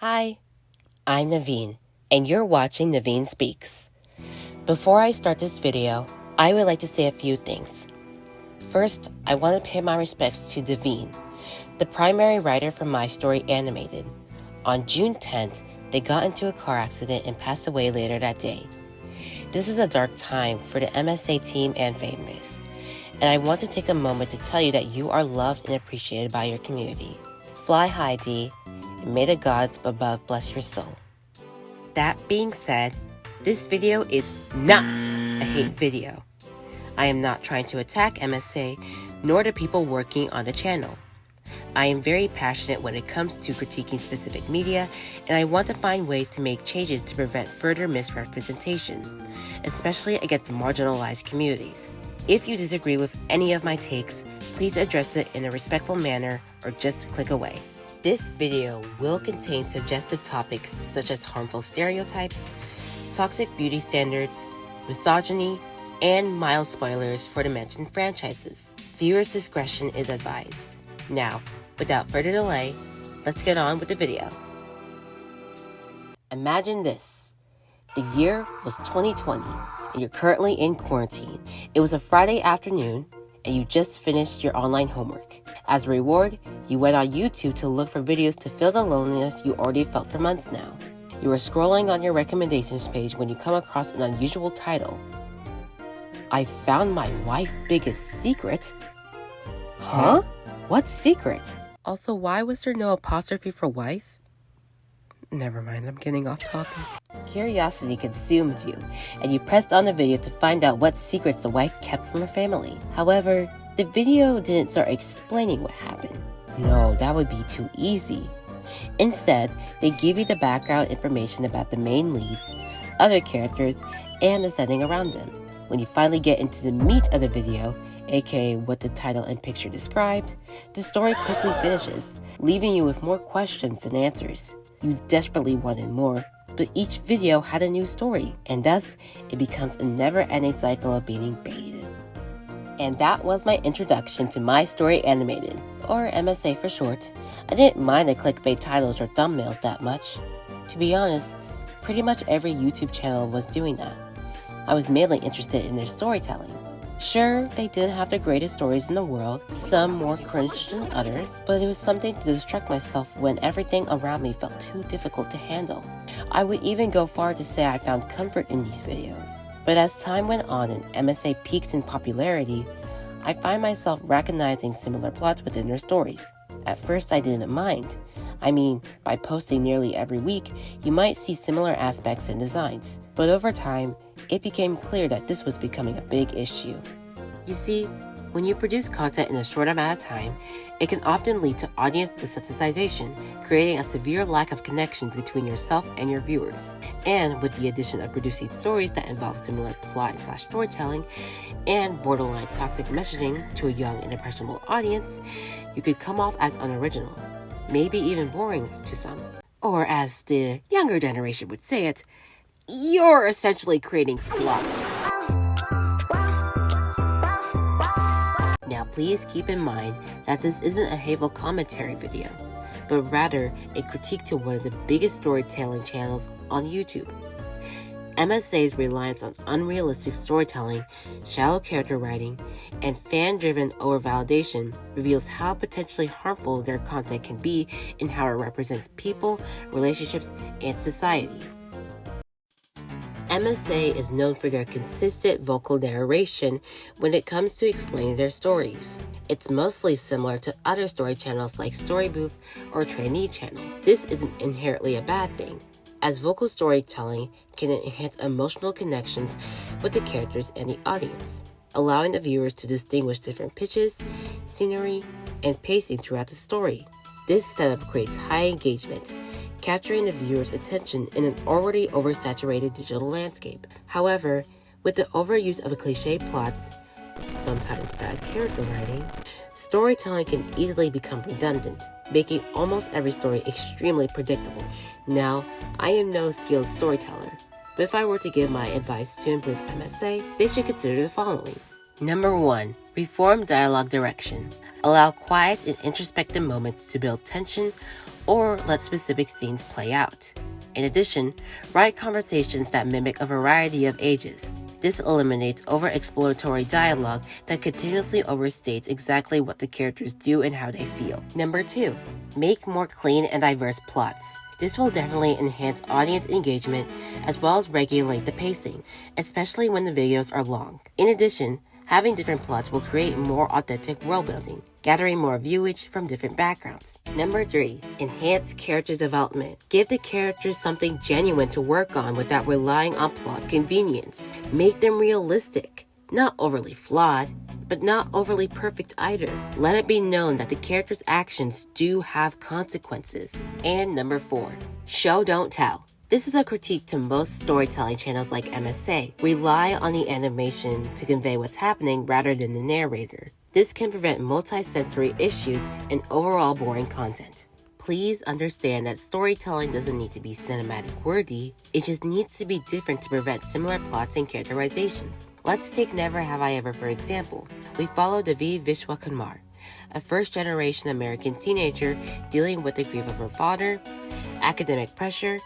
Hi, I'm Naveen, and you're watching Naveen Speaks. Before I start this video, I would like to say a few things. First, I want to pay my respects to Naveen, the primary writer for My Story Animated. On June 10th, they got into a car accident and passed away later that day. This is a dark time for the MSA team and fan base, and I want to take a moment to tell you that you are loved and appreciated by your community. Fly high, D, and may the gods above bless your soul. That being said, this video is not a hate video. I am not trying to attack MSA, nor the people working on the channel. I am very passionate when it comes to critiquing specific media, and I want to find ways to make changes to prevent further misrepresentation, especially against marginalized communities. If you disagree with any of my takes, please address it in a respectful manner or just click away. This video will contain suggestive topics such as harmful stereotypes, toxic beauty standards, misogyny, and mild spoilers for the mentioned franchises. Viewers' discretion is advised. Now, without further delay, let's get on with the video. Imagine this. The year was 2020, and you're currently in quarantine. It was a Friday afternoon, and you just finished your online homework. As a reward, you went on YouTube to look for videos to fill the loneliness you already felt for months now. You were scrolling on your recommendations page when you come across an unusual title. I found my wife's biggest secret. Huh? What secret? Also, why was there no apostrophe for wife? Never mind, I'm getting off topic. Curiosity consumed you, and you pressed on the video to find out what secrets the wife kept from her family. However, the video didn't start explaining what happened. No, that would be too easy. Instead, they give you the background information about the main leads, other characters, and the setting around them. When you finally get into the meat of the video, aka what the title and picture described, the story quickly finishes, leaving you with more questions than answers. You desperately wanted more, but each video had a new story, and thus it becomes a never-ending cycle of being baited. And that was my introduction to My Story Animated, or MSA for short. I didn't mind the clickbait titles or thumbnails that much. To be honest, pretty much every YouTube channel was doing that. I was mainly interested in their storytelling. Sure, they didn't have the greatest stories in the world, some more cringe than others, but it was something to distract myself when everything around me felt too difficult to handle. I would even go far to say I found comfort in these videos. But as time went on and MSA peaked in popularity, I find myself recognizing similar plots within their stories. At first I didn't mind. I mean, by posting nearly every week, you might see similar aspects and designs. But over time, it became clear that this was becoming a big issue. You see, when you produce content in a short amount of time, it can often lead to audience desensitization, creating a severe lack of connection between yourself and your viewers. And with the addition of producing stories that involve similar plot/storytelling and borderline toxic messaging to a young and impressionable audience, you could come off as unoriginal, maybe even boring to some. Or as the younger generation would say it, you're essentially creating slop. Now please keep in mind that this isn't a hateful commentary video, but rather a critique to one of the biggest storytelling channels on YouTube. MSA's reliance on unrealistic storytelling, shallow character writing, and fan-driven over-validation reveals how potentially harmful their content can be in how it represents people, relationships, and society. MSA is known for their consistent vocal narration when it comes to explaining their stories. It's mostly similar to other story channels like Storybooth or Trainee Channel. This isn't inherently a bad thing, as vocal storytelling can enhance emotional connections with the characters and the audience, allowing the viewers to distinguish different pitches, scenery, and pacing throughout the story. This setup creates high engagement, capturing the viewer's attention in an already oversaturated digital landscape. However, with the overuse of cliché plots, sometimes bad character writing, storytelling can easily become redundant, making almost every story extremely predictable. Now, I am no skilled storyteller, but if I were to give my advice to improve MSA, they should consider the following. Number 1. Reform dialogue direction. Allow quiet and introspective moments to build tension or let specific scenes play out. In addition, write conversations that mimic a variety of ages. This eliminates over-exploratory dialogue that continuously overstates exactly what the characters do and how they feel. Number 2. Make more clean and diverse plots. This will definitely enhance audience engagement as well as regulate the pacing, especially when the videos are long. In addition, having different plots will create more authentic world building, gathering more viewage from different backgrounds. Number 3. Enhance character development. Give the characters something genuine to work on without relying on plot convenience. Make them realistic, not overly flawed, but not overly perfect either. Let it be known that the character's actions do have consequences. And number 4. Show don't tell. This is a critique to most storytelling channels like MSA. Rely on the animation to convey what's happening rather than the narrator. This can prevent multi-sensory issues and overall boring content. Please understand that storytelling doesn't need to be cinematic worthy, it just needs to be different to prevent similar plots and characterizations. Let's take Never Have I Ever for example. We follow Devi Vishwakarma, a first-generation American teenager dealing with the grief of her father, academic pressure,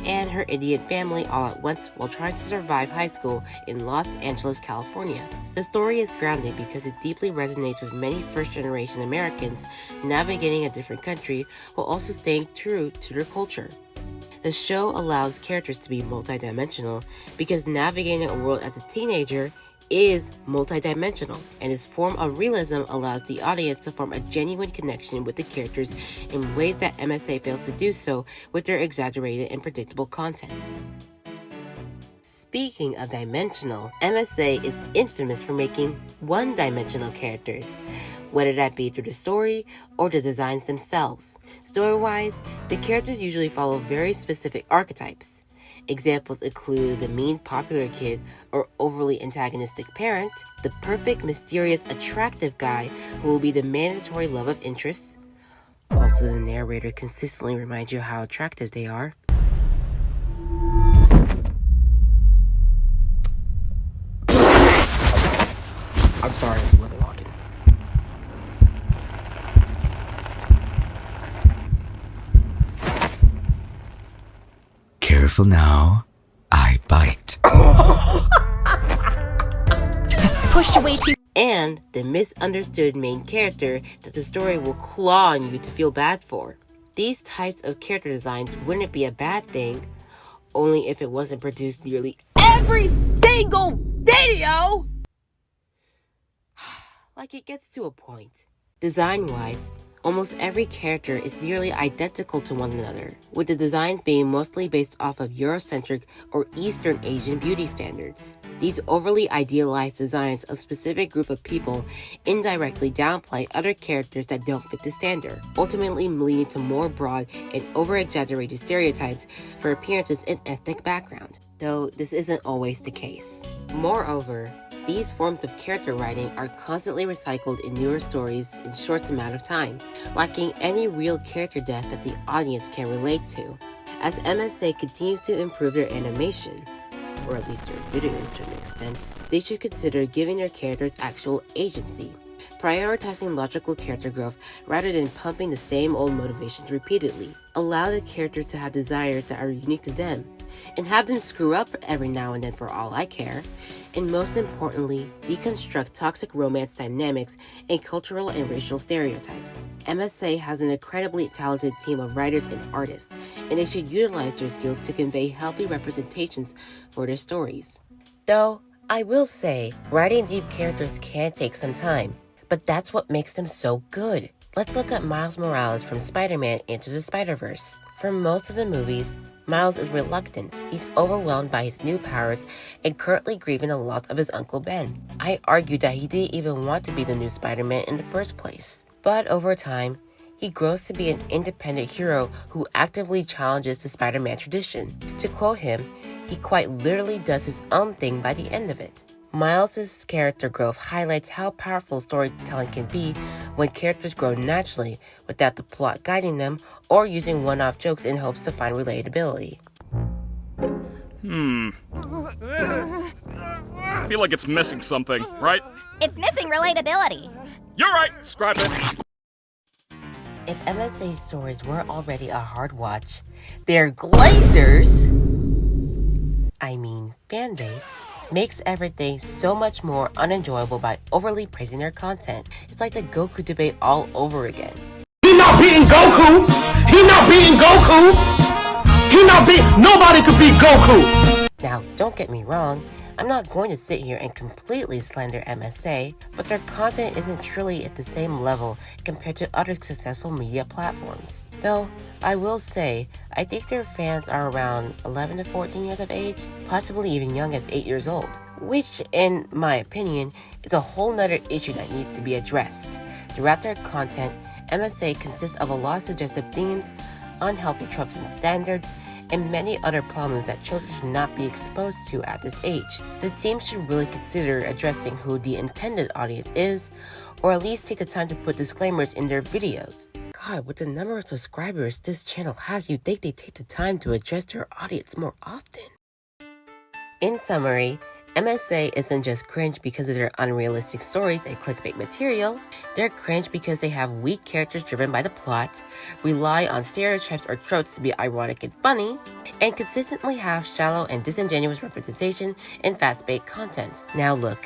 and her Indian family all at once while trying to survive high school in Los Angeles, California. The story is grounded because it deeply resonates with many first-generation Americans navigating a different country while also staying true to their culture. The show allows characters to be multidimensional because navigating a world as a teenager is multidimensional, and this form of realism allows the audience to form a genuine connection with the characters in ways that MSA fails to do so with their exaggerated and predictable content. Speaking of dimensional, MSA is infamous for making one-dimensional characters, whether that be through the story or the designs themselves. Story-wise, the characters usually follow very specific archetypes. Examples include the mean popular kid or overly antagonistic parent, the perfect, mysterious, attractive guy who will be the mandatory love of interest. Also, the narrator consistently reminds you how attractive they are. I'm sorry, I'm lemon walking. Careful now, I bite. Pushed away too. And the misunderstood main character that the story will claw on you to feel bad for. These types of character designs wouldn't be a bad thing, only if it wasn't produced nearly every single video! Like it gets to a point. Design-wise, almost every character is nearly identical to one another, with the designs being mostly based off of Eurocentric or Eastern Asian beauty standards. These overly idealized designs of a specific group of people indirectly downplay other characters that don't fit the standard, ultimately leading to more broad and over-exaggerated stereotypes for appearances and ethnic background, though this isn't always the case. Moreover, these forms of character writing are constantly recycled in newer stories in short amount of time, lacking any real character depth that the audience can relate to. As MSA continues to improve their animation, or at least their videos to an extent, they should consider giving their characters actual agency, prioritizing logical character growth rather than pumping the same old motivations repeatedly. Allow the character to have desires that are unique to them, and have them screw up every now and then for all I care. And most importantly, deconstruct toxic romance dynamics and cultural and racial stereotypes. MSA has an incredibly talented team of writers and artists, and they should utilize their skills to convey healthy representations for their stories. Though, I will say, writing deep characters can take some time, but that's what makes them so good. Let's look at Miles Morales from Spider-Man Into the Spider-Verse. For most of the movies, Miles is reluctant. He's overwhelmed by his new powers and currently grieving the loss of his Uncle Ben. I argued that he didn't even want to be the new Spider-Man in the first place. But over time, he grows to be an independent hero who actively challenges the Spider-Man tradition. To quote him, he quite literally does his own thing by the end of it. Miles' character growth highlights how powerful storytelling can be when characters grow naturally without the plot guiding them or using one-off jokes in hopes to find relatability. I feel like it's missing something, right? It's missing relatability. You're right! Scrap it! If MSA stories were already a hard watch, their Glazers, fan base, makes everything so much more unenjoyable by overly praising their content. It's like the Goku debate all over again. He not beating Goku! He not beating Goku! He not beat. Nobody could beat Goku! Now, don't get me wrong, I'm not going to sit here and completely slander MSA, but their content isn't truly at the same level compared to other successful media platforms. Though, I will say, I think their fans are around 11 to 14 years of age, possibly even young as 8 years old, which, in my opinion, is a whole nother issue that needs to be addressed. Throughout their content, MSA consists of a lot of suggestive themes, unhealthy tropes and standards, and many other problems that children should not be exposed to at this age. The team should really consider addressing who the intended audience is, or at least take the time to put disclaimers in their videos. God, with the number of subscribers this channel has, you'd think they take the time to address their audience more often. In summary, MSA isn't just cringe because of their unrealistic stories and clickbait material. They're cringe because they have weak characters driven by the plot, rely on stereotypes or tropes to be ironic and funny, and consistently have shallow and disingenuous representation in fast-baked content. Now look,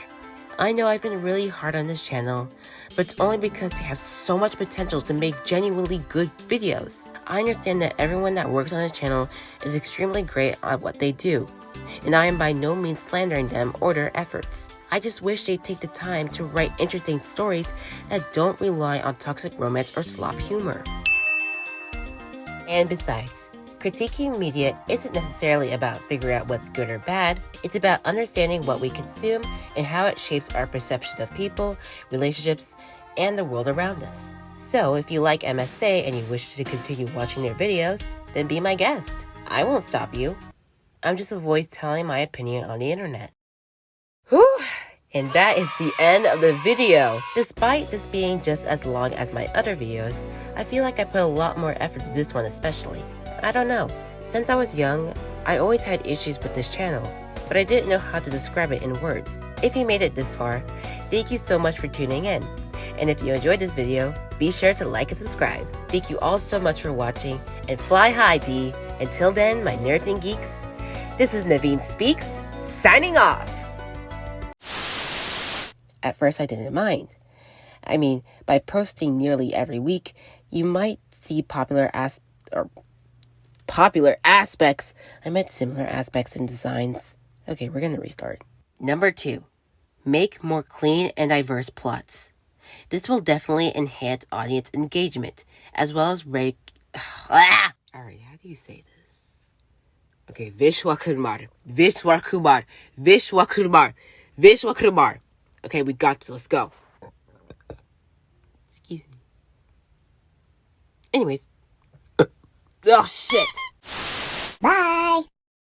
I know I've been really hard on this channel, but it's only because they have so much potential to make genuinely good videos. I understand that everyone that works on this channel is extremely great at what they do, and I am by no means slandering them or their efforts. I just wish they'd take the time to write interesting stories that don't rely on toxic romance or slop humor. And besides, critiquing media isn't necessarily about figuring out what's good or bad. It's about understanding what we consume and how it shapes our perception of people, relationships, and the world around us. So if you like MSA and you wish to continue watching their videos, then be my guest. I won't stop you. I'm just a voice telling my opinion on the internet. Whew! And that is the end of the video. Despite this being just as long as my other videos, I feel like I put a lot more effort to this one especially. I don't know. Since I was young, I always had issues with this channel, but I didn't know how to describe it in words. If you made it this far, thank you so much for tuning in. And if you enjoyed this video, be sure to like and subscribe. Thank you all so much for watching, and fly high, D. Until then, my nerds and geeks, this is Naveen Speaks, signing off. At first, I didn't mind. By posting nearly every week, you might see similar aspects in designs. Okay, we're gonna restart. Number 2, make more clean and diverse plots. This will definitely enhance audience engagement, as well as Alright, how do you say this? Okay, Vishwakumar. Okay, we got this. Let's go. Excuse me. Anyways. Oh, shit. Bye.